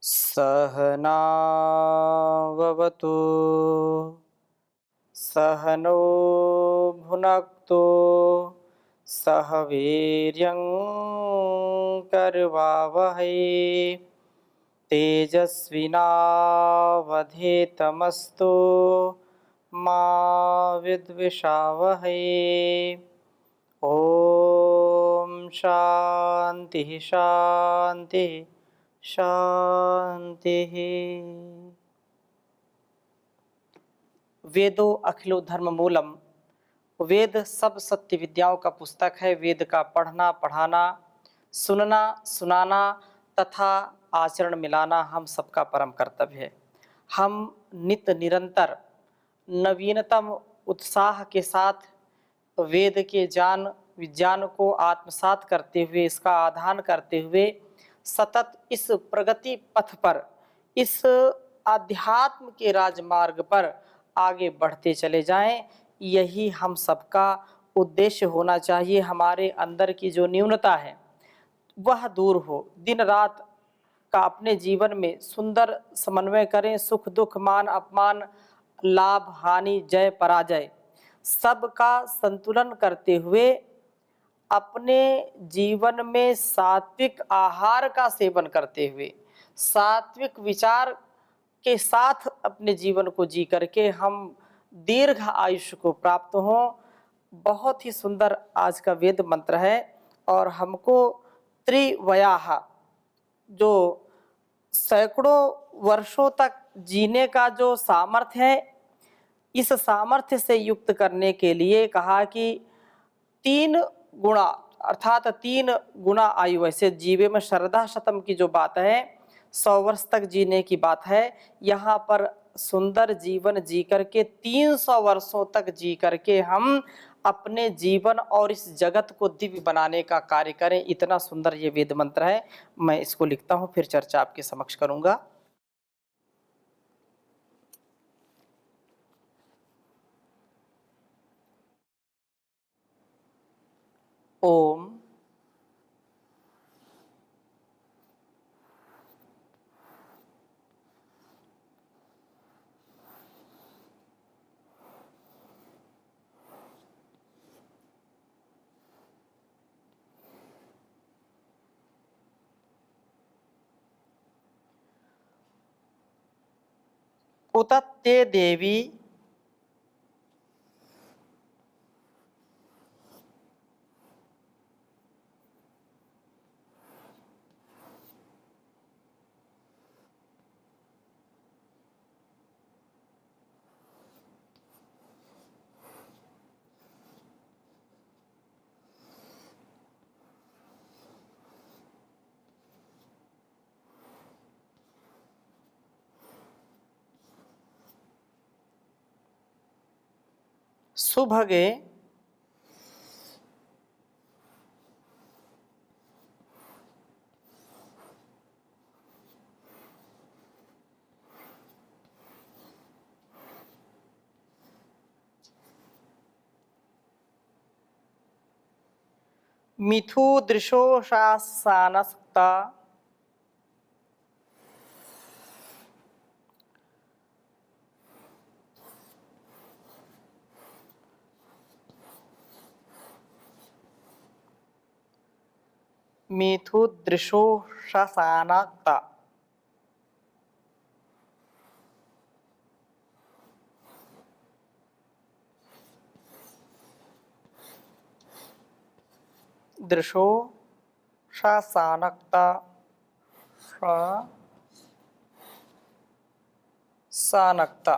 सहनाववतु सहनो भुनक्तु सह वीर्यं करवावहै तेजस्विनावधीतमस्तु मा विद्विषावहै। ओम शांति शांति शांति। वेदो अखिलो धर्म मूलम। वेद सब सत्य विद्याओं का पुस्तक है। वेद का पढ़ना पढ़ाना, सुनना सुनाना तथा आचरण मिलाना हम सबका परम कर्तव्य है। हम नित्य निरंतर नवीनतम उत्साह के साथ वेद के ज्ञान विज्ञान को आत्मसात करते हुए, इसका आधान करते हुए सतत इस प्रगति पथ पर, इस आध्यात्म के राजमार्ग पर आगे बढ़ते चले जाएं। यही हम सबका उद्देश्य होना चाहिए। हमारे अंदर की जो न्यूनता है वह दूर हो। दिन रात का अपने जीवन में सुंदर समन्वय करें। सुख दुख, मान अपमान, लाभ हानि, जय पराजय सबका संतुलन करते हुए अपने जीवन में सात्विक आहार का सेवन करते हुए, सात्विक विचार के साथ अपने जीवन को जी करके हम दीर्घ आयुष्य को प्राप्त हों। बहुत ही सुंदर आज का वेद मंत्र है और हमको त्रिवयाह, जो सैकड़ों वर्षों तक जीने का जो सामर्थ्य है, इस सामर्थ्य से युक्त करने के लिए कहा कि 3 गुणा अर्थात 3 गुना आयु। वैसे जीवे में श्रद्धा शतम की जो बात है, 100 वर्ष तक जीने की बात है, यहाँ पर सुंदर जीवन जी करके 300 वर्षों तक जी करके हम अपने जीवन और इस जगत को दिव्य बनाने का कार्य करें। इतना सुंदर ये वेद मंत्र है। मैं इसको लिखता हूँ, फिर चर्चा आपके समक्ष करूँगा। ओम उतत्ते देवी सुभगे मिथु दृशो शासानस्ता मिथु दृशो शासानक्ता। दृशो शासानक्ता शासानक्ता।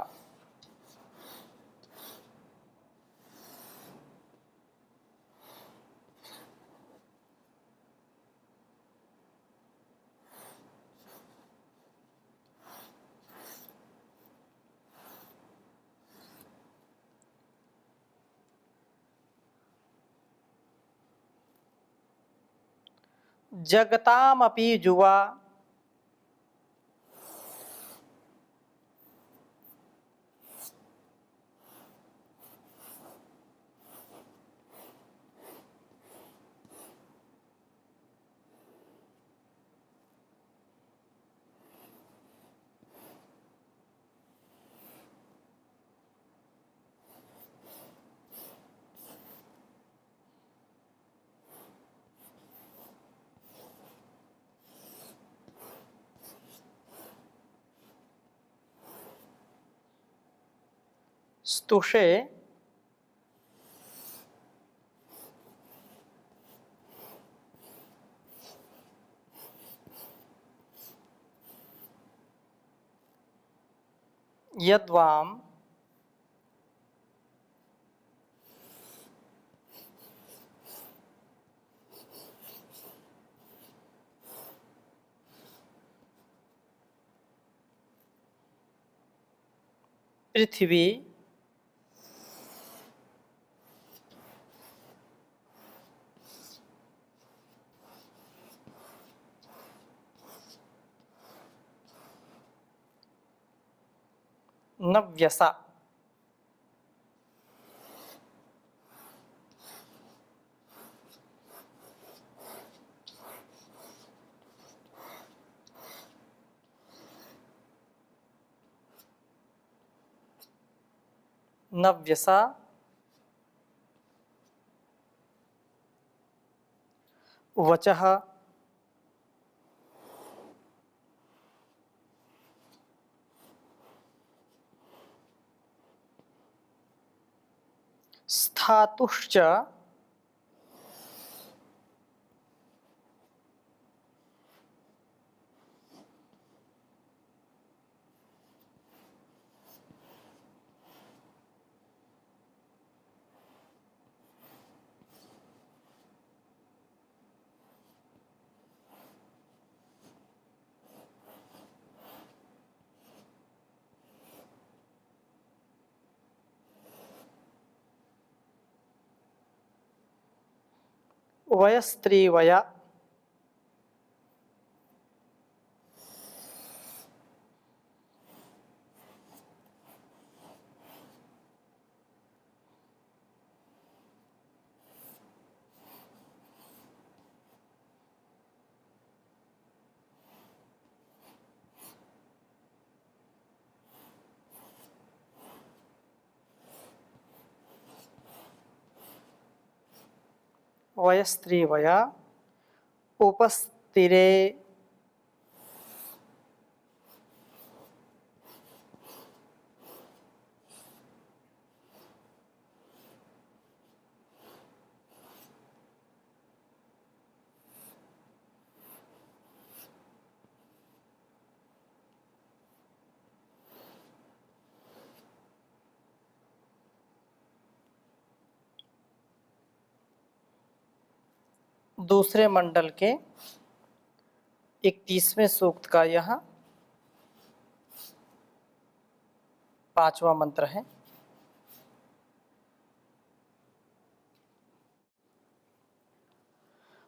जगतामपि जुवा स्तुषे यद्वाम पृथ्वी नव्यसा नव्यसा वचः स्थातुश्च वयस्त्रीवया वयस्त्रीवया उपस्थिरे दूसरे मंडल के 31वें सूक्त का यह 5वां मंत्र है।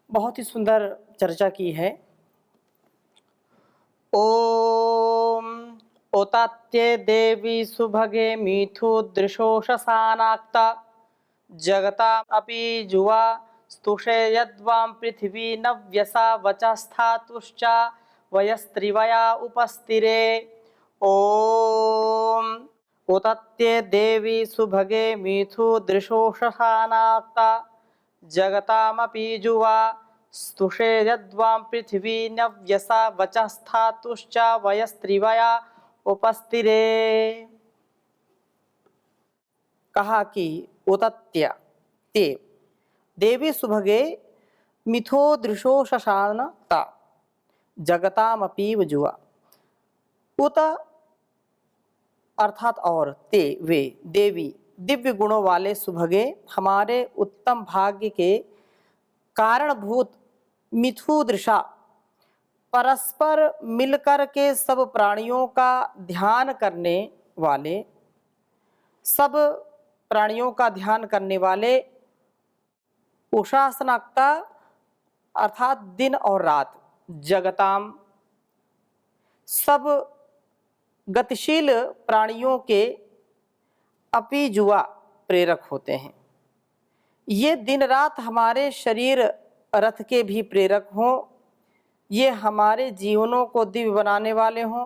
बहुत ही सुंदर चर्चा की है। ओम ओतात्ये देवी सुभगे मिथु दृशोषसानाक्ता जगता अपि जुवा स्तुषे यद्वां पृथिवी नव्यसा वचस्थातुश्चा वयस्त्रिवया उपस्थिरे। ओम ओतत्ये देवी सुभगे मिथु दृशोषसानाक्ता जगतामपि जुवा स्तुषे यद्वां पृथिवी नव्यसा वचस्थातुश्चा वयस्त्रिवया उपस्थिरे। कहा कि उतत्य ते देवी सुभगे मिथो दृशो शशानता जगतामपीव जुआ। उत अर्थात और ते वे देवी दिव्य गुणों वाले सुभगे हमारे उत्तम भाग्य के कारणभूत मिथु दृशा परस्पर मिलकर के सब प्राणियों का ध्यान करने वाले, सब प्राणियों का ध्यान करने वाले उषासनाक्ता अर्थात दिन और रात, जगताम सब गतिशील प्राणियों के अपि जुआ प्रेरक होते हैं। ये दिन रात हमारे शरीर रथ के भी प्रेरक हों, ये हमारे जीवनों को दिव्य बनाने वाले हों,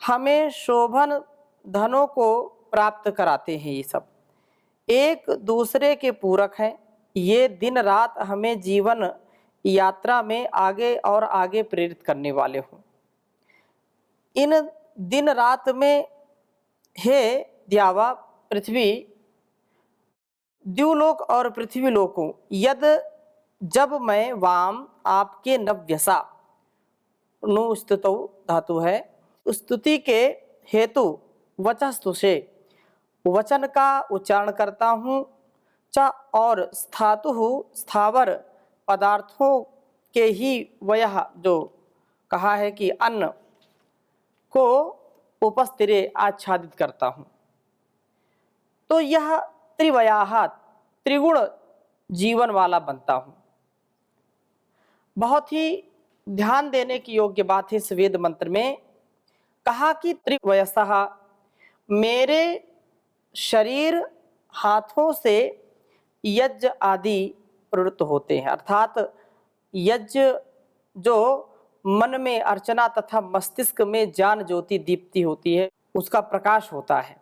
हमें शोभन धनों को प्राप्त कराते हैं। ये सब एक दूसरे के पूरक हैं। ये दिन रात हमें जीवन यात्रा में आगे और आगे प्रेरित करने वाले हों। इन दिन रात में हे द्यावा पृथ्वी द्युलोक और पृथ्वी लोकों यद जब मैं वाम आपके नव्यसा नु स्तुतौ धातु है, स्तुति के हेतु वचस्तु से वचन का उच्चारण करता हूँ, च और स्थातु स्थावर पदार्थों के ही वयः जो कहा है कि अन्न को उपस्थिरे आच्छादित करता हूँ। तो यह त्रिवयाह त्रिगुण जीवन वाला बनता हूँ। बहुत ही ध्यान देने की योग्य बात है इस वेद मंत्र में कहा कि त्रिवयसः, मेरे शरीर हाथों से यज्ञ आदि प्रवृत्त होते हैं, अर्थात यज्ञ जो मन में अर्चना तथा मस्तिष्क में ज्ञान ज्योति दीप्ति होती है उसका प्रकाश होता है।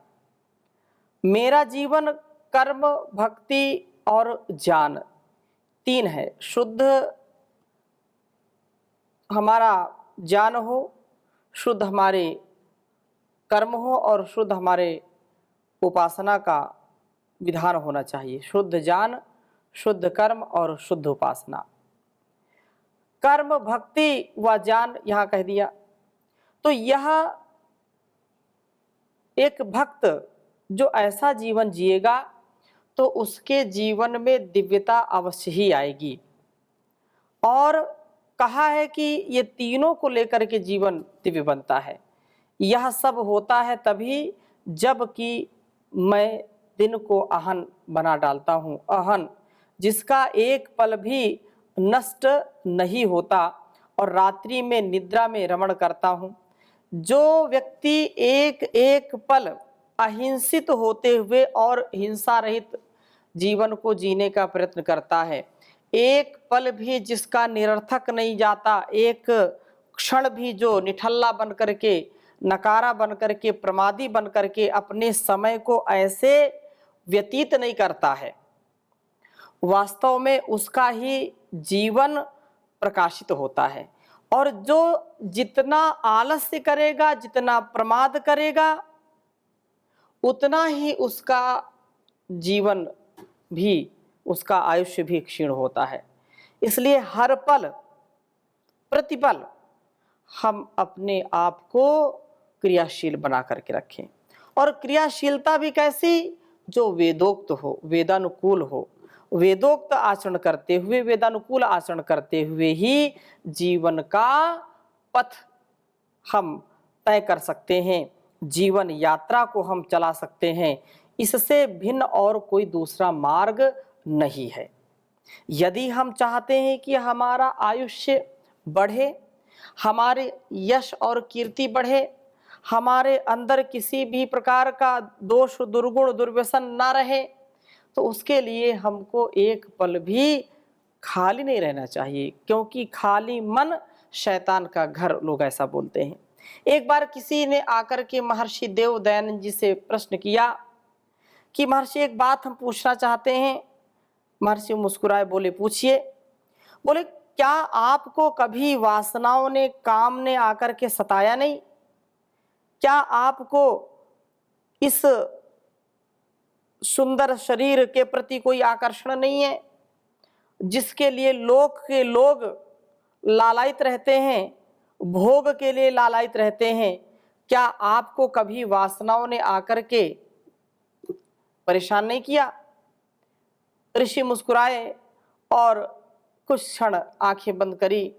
मेरा जीवन कर्म भक्ति और ज्ञान तीन है। शुद्ध हमारा ज्ञान हो, शुद्ध हमारे कर्म हो और शुद्ध हमारे उपासना का विधान होना चाहिए। शुद्ध ज्ञान, शुद्ध कर्म और शुद्ध उपासना। कर्म भक्ति व ज्ञान यहाँ कह दिया। तो यह एक भक्त जो ऐसा जीवन जिएगा तो उसके जीवन में दिव्यता अवश्य ही आएगी। और कहा है कि ये तीनों को लेकर के जीवन दिव्य बनता है। यह सब होता है तभी जब कि मैं दिन को अहन बना डालता हूँ। अहन जिसका एक पल भी नष्ट नहीं होता और रात्रि में निद्रा में रमण करता हूँ। जो व्यक्ति एक एक पल अहिंसित होते हुए और हिंसा रहित जीवन को जीने का प्रयत्न करता है, एक पल भी जिसका निरर्थक नहीं जाता, एक क्षण भी जो निठल्ला बन करके, नकारा बन करके, प्रमादी बन करके अपने समय को ऐसे व्यतीत नहीं करता है, वास्तव में उसका ही जीवन प्रकाशित होता है। और जो जितना आलस्य करेगा, जितना प्रमाद करेगा, उतना ही उसका जीवन भी, उसका आयुष्य भी क्षीण होता है। इसलिए हर पल प्रतिपल हम अपने आप को क्रियाशील बना करके रखें। और क्रियाशीलता भी कैसी? जो वेदोक्त हो, वेदानुकूल हो। वेदोक्त आचरण करते हुए, वेदानुकूल आचरण करते हुए ही जीवन का पथ हम तय कर सकते हैं, जीवन यात्रा को हम चला सकते हैं। इससे भिन्न और कोई दूसरा मार्ग नहीं है। यदि हम चाहते हैं कि हमारा आयुष्य बढ़े, हमारे यश और कीर्ति बढ़े, हमारे अंदर किसी भी प्रकार का दोष दुर्गुण दुर्व्यसन ना रहे, तो उसके लिए हमको एक पल भी खाली नहीं रहना चाहिए, क्योंकि खाली मन शैतान का घर, लोग ऐसा बोलते हैं। एक बार किसी ने आकर के महर्षि देव दयानंद जी से प्रश्न किया कि महर्षि एक बात हम पूछना चाहते हैं। महर्षि मुस्कुराए, बोले पूछिए। बोले क्या आपको कभी वासनाओं ने, काम ने आकर के सताया नहीं? क्या आपको इस सुंदर शरीर के प्रति कोई आकर्षण नहीं है, जिसके लिए लोक के लोग लालायित रहते हैं, भोग के लिए लालायित रहते हैं? क्या आपको कभी वासनाओं ने आकर के परेशान नहीं किया? ऋषि मुस्कुराए और कुछ क्षण आंखें बंद करी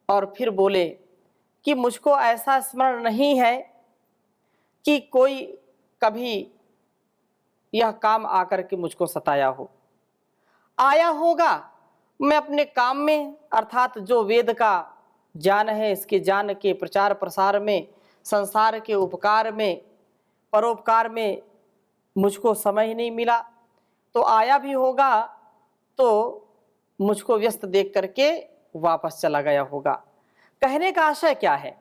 और फिर बोले कि मुझको ऐसा स्मरण नहीं है कि कोई कभी यह काम आकर के मुझको सताया हो। आया होगा, मैं अपने काम में, अर्थात जो वेद का ज्ञान है, इसके ज्ञान के प्रचार प्रसार में, संसार के उपकार में, परोपकार में मुझको समय ही नहीं मिला। तो आया भी होगा तो मुझको व्यस्त देख करके वापस चला गया होगा। कहने का आशय क्या है?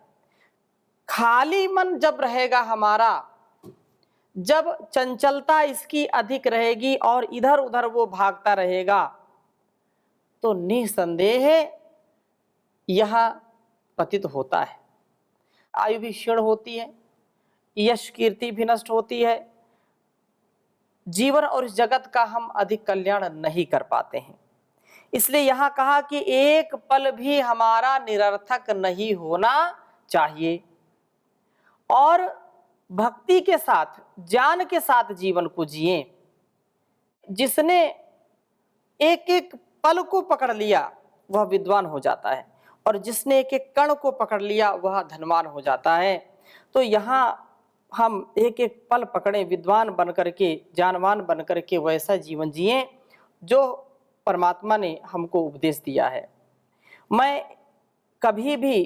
खाली मन जब रहेगा हमारा, जब चंचलता इसकी अधिक रहेगी और इधर उधर वो भागता रहेगा, तो निसंदेह यह पतित होता है। आयु भी क्षीण होती है, यश कीर्ति भी नष्ट होती है, जीवन और इस जगत का हम अधिक कल्याण नहीं कर पाते हैं। इसलिए यहाँ कहा कि एक पल भी हमारा निरर्थक नहीं होना चाहिए और भक्ति के साथ, ज्ञान के साथ जीवन को जिए। जिसने एक एक पल को पकड़ लिया वह विद्वान हो जाता है और जिसने एक एक कण को पकड़ लिया वह धनवान हो जाता है। तो यहाँ हम एक एक पल पकड़े, विद्वान बन करके, ज्ञानवान बन करके वैसा जीवन जिए जो परमात्मा ने हमको उपदेश दिया है। मैं कभी भी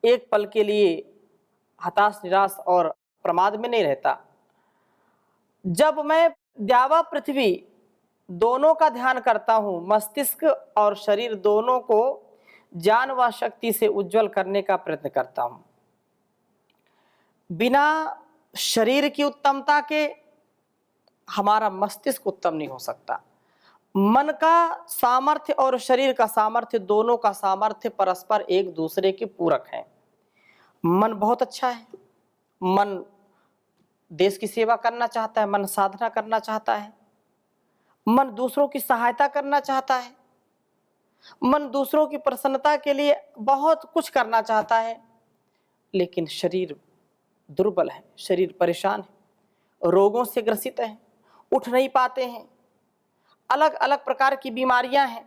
एक पल के लिए हताश, निराश और प्रमाद में नहीं रहता। जब मैं द्यावा पृथ्वी दोनों का ध्यान करता हूँ, मस्तिष्क और शरीर दोनों को ज्ञान व शक्ति से उज्जवल करने का प्रयत्न करता हूँ। बिना शरीर की उत्तमता के हमारा मस्तिष्क उत्तम नहीं हो सकता। मन का सामर्थ्य और शरीर का सामर्थ्य, दोनों का सामर्थ्य परस्पर एक दूसरे के पूरक हैं। मन बहुत अच्छा है, मन देश की सेवा करना चाहता है, मन साधना करना चाहता है, मन दूसरों की सहायता करना चाहता है, मन दूसरों की प्रसन्नता के लिए बहुत कुछ करना चाहता है। लेकिन शरीर दुर्बल है, शरीर परेशान है, रोगों से ग्रसित है, उठ नहीं पाते हैं, अलग अलग प्रकार की बीमारियां हैं।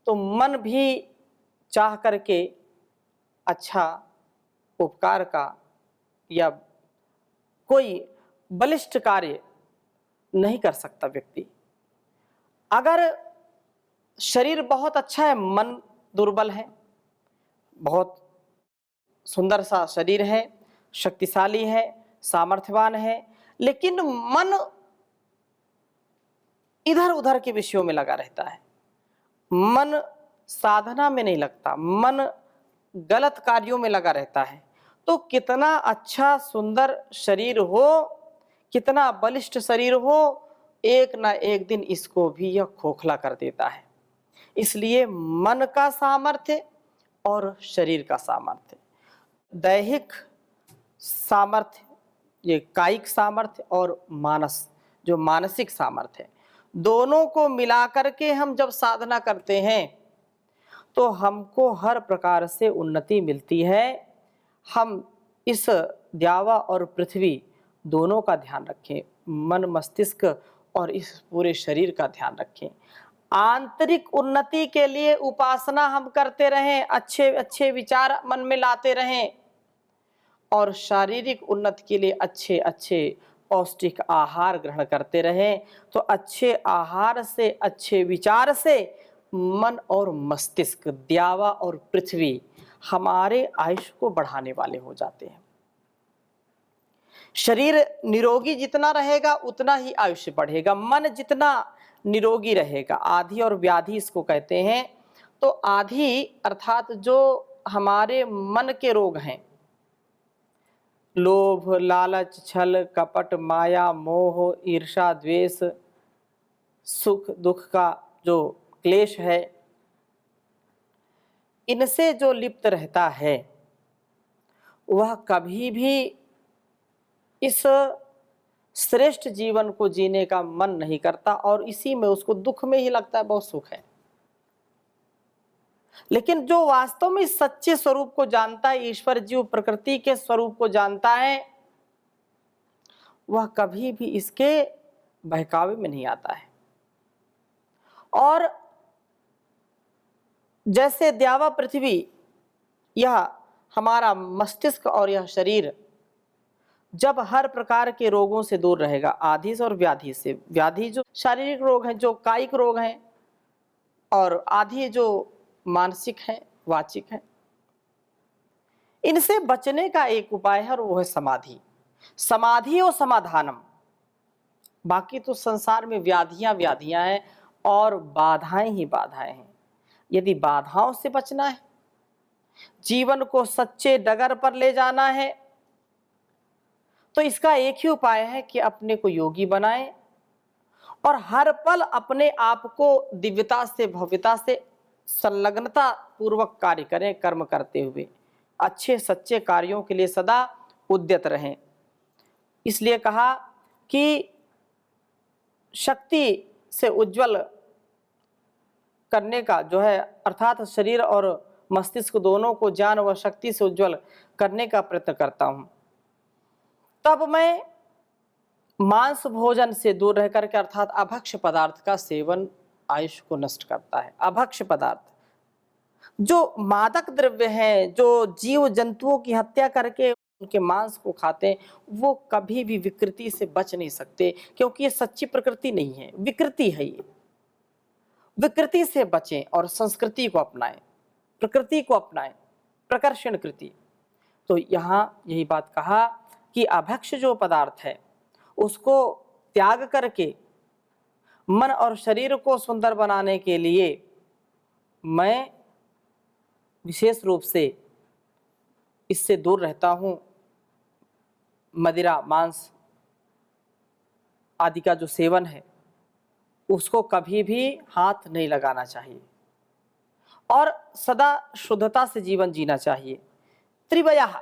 तो मन भी चाह करके अच्छा उपकार का या कोई बलिष्ठ कार्य नहीं कर सकता व्यक्ति। अगर शरीर बहुत अच्छा है, मन दुर्बल है, बहुत सुंदर सा शरीर है, शक्तिशाली है, सामर्थ्यवान है, लेकिन मन इधर उधर के विषयों में लगा रहता है, मन साधना में नहीं लगता, मन गलत कार्यों में लगा रहता है, तो कितना अच्छा सुंदर शरीर हो, कितना बलिष्ठ शरीर हो, एक ना एक दिन इसको भी यह खोखला कर देता है। इसलिए मन का सामर्थ्य और शरीर का सामर्थ्य, दैहिक सामर्थ्य, ये कायिक सामर्थ्य और मानस जो मानसिक सामर्थ्य है, दोनों को मिलाकर के हम जब साधना करते हैं तो हमको हर प्रकार से उन्नति मिलती है। हम इस द्यावा और पृथ्वी दोनों का ध्यान रखें, मन, मस्तिष्क और इस पूरे शरीर का ध्यान रखें। आंतरिक उन्नति के लिए उपासना हम करते रहें, अच्छे अच्छे विचार मन में लाते रहें और शारीरिक उन्नति के लिए अच्छे अच्छे पौष्टिक आहार ग्रहण करते रहें। तो अच्छे आहार से, अच्छे विचार से मन और मस्तिष्क, द्यावा और पृथ्वी हमारे आयुष्य को बढ़ाने वाले हो जाते हैं। शरीर निरोगी जितना रहेगा उतना ही आयुष्य बढ़ेगा, मन जितना निरोगी रहेगा। आधि और व्याधि इसको कहते हैं। तो आधि अर्थात जो हमारे मन के रोग हैं, लोभ, लालच, छल, कपट, माया, मोह, ईर्ष्या, द्वेष, सुख दुख का जो क्लेश है, इनसे जो लिप्त रहता है वह कभी भी इस श्रेष्ठ जीवन को जीने का मन नहीं करता और इसी में उसको दुख में ही लगता है बहुत सुख है। लेकिन जो वास्तव में सच्चे स्वरूप को जानता है, ईश्वर जीव प्रकृति के स्वरूप को जानता है, वह कभी भी इसके बहकावे में नहीं आता है। और जैसे द्यावा पृथ्वी, यह हमारा मस्तिष्क और यह शरीर जब हर प्रकार के रोगों से दूर रहेगा, आधि से और व्याधि से, व्याधि जो शारीरिक रोग हैं, जो कायिक रोग हैं, और आधि जो मानसिक हैं, वाचिक हैं, इनसे बचने का एक उपाय है और वो है समाधि। समाधि और समाधानम। बाकी तो संसार में व्याधियां व्याधियां हैं और बाधाएं ही बाधाएं हैं। यदि बाधाओं से बचना है, जीवन को सच्चे डगर पर ले जाना है, तो इसका एक ही उपाय है कि अपने को योगी बनाएं और हर पल अपने आप को दिव्यता से, भव्यता से संलग्नता पूर्वक कार्य करें। कर्म करते हुए अच्छे सच्चे कार्यों के लिए सदा उद्यत रहें। इसलिए कहा कि शक्ति से उज्जवल करने का जो है, अर्थात शरीर और मस्तिष्क दोनों को ज्ञान व शक्ति से उज्जवल करने का प्रयत्न करता हूँ, तब मैं मांस भोजन से दूर रह करके अर्थात अभक्ष्य पदार्थ का सेवन आयुष को नष्ट करता है। अभक्ष्य पदार्थ जो मादक द्रव्य हैं, जो जीव जंतुओं की हत्या करके उनके मांस को खाते हैं, वो कभी भी विकृति से बच नहीं सकते, क्योंकि ये सच्ची प्रकृति नहीं है, विकृति है ये। विकृति से बचें और संस्कृति को अपनाएं, प्रकृति को अपनाएं, प्रकर्षण कृति। तो यहाँ यही बात कहा कि अभक्ष्य जो पदार्थ है उसको त्याग करके मन और शरीर को सुंदर बनाने के लिए मैं विशेष रूप से इससे दूर रहता हूँ। मदिरा, मांस आदि का जो सेवन है उसको कभी भी हाथ नहीं लगाना चाहिए और सदा शुद्धता से जीवन जीना चाहिए। त्रिवयः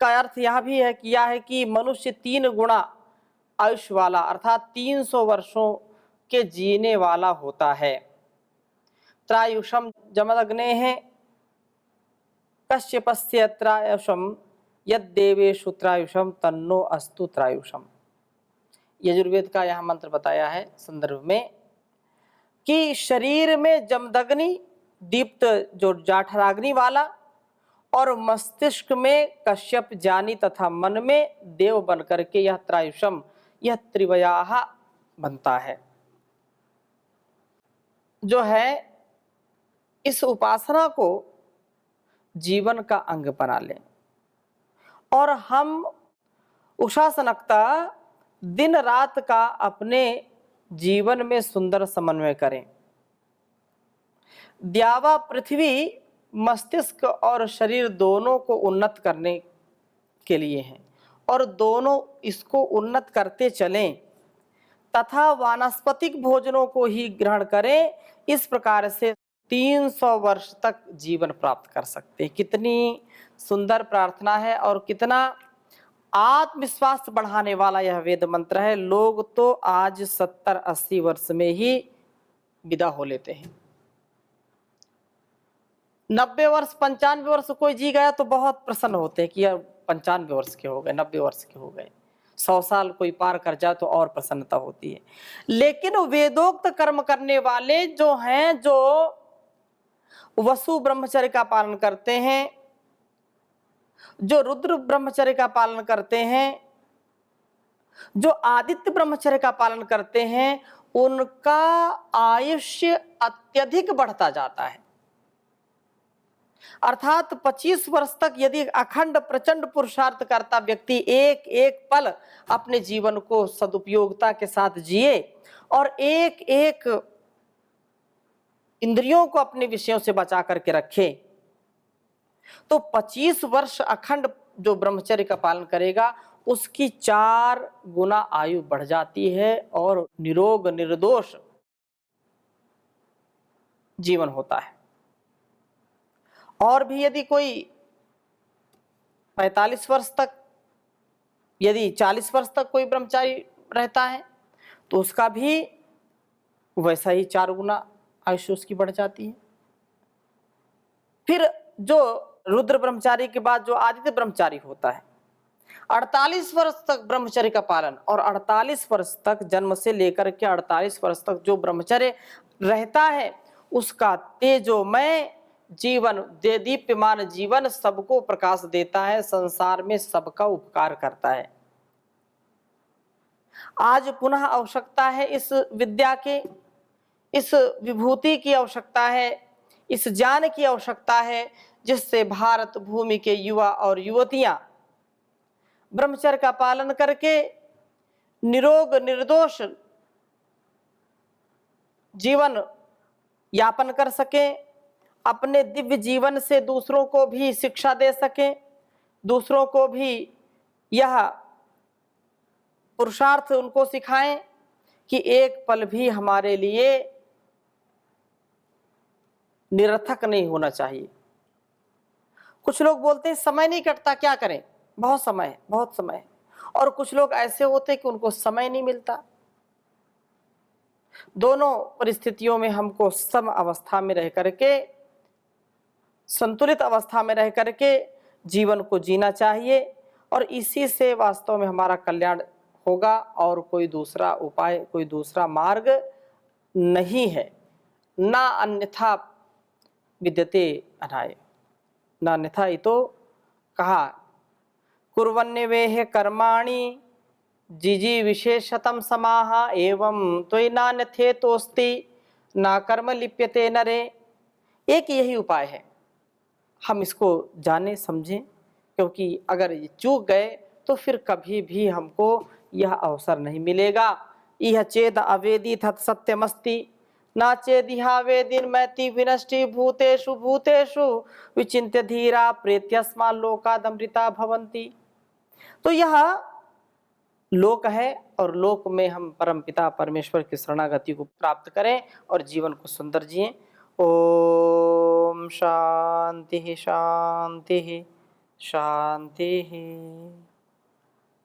का अर्थ यह भी है कि मनुष्य 3 गुणा आयुष्य वाला अर्थात 300 वर्षों के जीने वाला होता है। त्रायुषम जमदग्नेः कश्यपस्य त्रायुषम यद्देवेषु त्रायुषम तन्नो अस्तु त्रायुषम। यजुर्वेद का यह मंत्र बताया है संदर्भ में कि शरीर में जमदग्नि दीप्त जो जाठराग्नि वाला और मस्तिष्क में कश्यप जानी तथा मन में देव बन करके यह त्रायुषम, यह त्रिवयाह बनता है। जो है इस उपासना को जीवन का अंग बना लें और हम उषासनकता दिन रात का अपने जीवन में सुंदर समन्वय करें। द्यावा पृथ्वी मस्तिष्क और शरीर दोनों को उन्नत करने के लिए हैं और दोनों इसको उन्नत करते चलें तथा वानस्पतिक भोजनों को ही ग्रहण करें। इस प्रकार से 300 वर्ष तक जीवन प्राप्त कर सकते हैं। कितनी सुंदर प्रार्थना है और कितना आत्मविश्वास बढ़ाने वाला यह वेद मंत्र है। लोग तो आज 70-80 वर्ष में ही विदा हो लेते हैं। 90 वर्ष 95 वर्ष कोई जी गया तो बहुत प्रसन्न होते हैं कि यार 95 वर्ष के हो गए, 90 वर्ष के हो गए। 100 साल कोई पार कर जाए तो और प्रसन्नता होती है। लेकिन वेदोक्त कर्म करने वाले जो हैं, जो वसु ब्रह्मचर्य का पालन करते हैं, जो रुद्र ब्रह्मचर्य का पालन करते हैं, जो आदित्य ब्रह्मचर्य का पालन करते हैं, उनका आयुष्य अत्यधिक बढ़ता जाता है। अर्थात 25 वर्ष तक यदि अखंड प्रचंड पुरुषार्थ करता व्यक्ति एक एक पल अपने जीवन को सदुपयोगता के साथ जिए और एक एक इंद्रियों को अपने विषयों से बचा करके रखे, तो 25 वर्ष अखंड जो ब्रह्मचर्य का पालन करेगा उसकी 4 गुना आयु बढ़ जाती है और निरोग निर्दोष जीवन होता है। और भी यदि कोई 45 वर्ष तक, यदि 40 वर्ष तक कोई ब्रह्मचारी रहता है तो उसका भी वैसा ही 4 गुना आयुष्य उसकी बढ़ जाती है। फिर जो रुद्र ब्रह्मचारी के बाद जो आदित्य ब्रह्मचारी होता है, 48 वर्ष तक ब्रह्मचर्य का पालन और 48 वर्ष तक जन्म से लेकर के 48 वर्ष तक जो ब्रह्मचर्य रहता है उसका तेजोमय जीवन, दीप्यमान जीवन सबको प्रकाश देता है, संसार में सबका उपकार करता है। आज पुनः आवश्यकता है इस विद्या के, इस विभूति की आवश्यकता है, इस ज्ञान की आवश्यकता है, जिससे भारत भूमि के युवा और युवतियां ब्रह्मचर्य का पालन करके निरोग निर्दोष जीवन यापन कर सकें, अपने दिव्य जीवन से दूसरों को भी शिक्षा दे सकें, दूसरों को भी यह पुरुषार्थ उनको सिखाएं कि एक पल भी हमारे लिए निरर्थक नहीं होना चाहिए। कुछ लोग बोलते हैं समय नहीं कटता, क्या करें, बहुत समय है, बहुत समय है। और कुछ लोग ऐसे होते हैं कि उनको समय नहीं मिलता, दोनों परिस्थितियों में हमको सम अवस्था में रह करके, संतुलित अवस्था में रह करके जीवन को जीना चाहिए और इसी से वास्तव में हमारा कल्याण होगा और कोई दूसरा उपाय, कोई दूसरा मार्ग नहीं है। ना अन्यथा विद्यते अनाय, ना अन्यथा इतो कहा कुर्वन्यवेह कर्माणि जिजी विशेषतम समाह एवं त्वयि नान्यथेतोस्ति ना कर्म लिप्यते नरे। एक यही उपाय है, हम इसको जाने समझें, क्योंकि अगर ये चूक गए तो फिर कभी भी हमको यह अवसर नहीं मिलेगा। यह चेद अवेदी तत् सत्यमस्ति न चेदिहा वेदिन मैति विनष्टि भूतेषु भूतेषु विचिन्त्य धीरा प्रेत्यस्मा लोकादमृता भवन्ति। तो यह लोक है और लोक में हम परमपिता परमेश्वर की शरणागति को प्राप्त करें और जीवन को सुंदर जिएं। ओम शांति शांति शांति।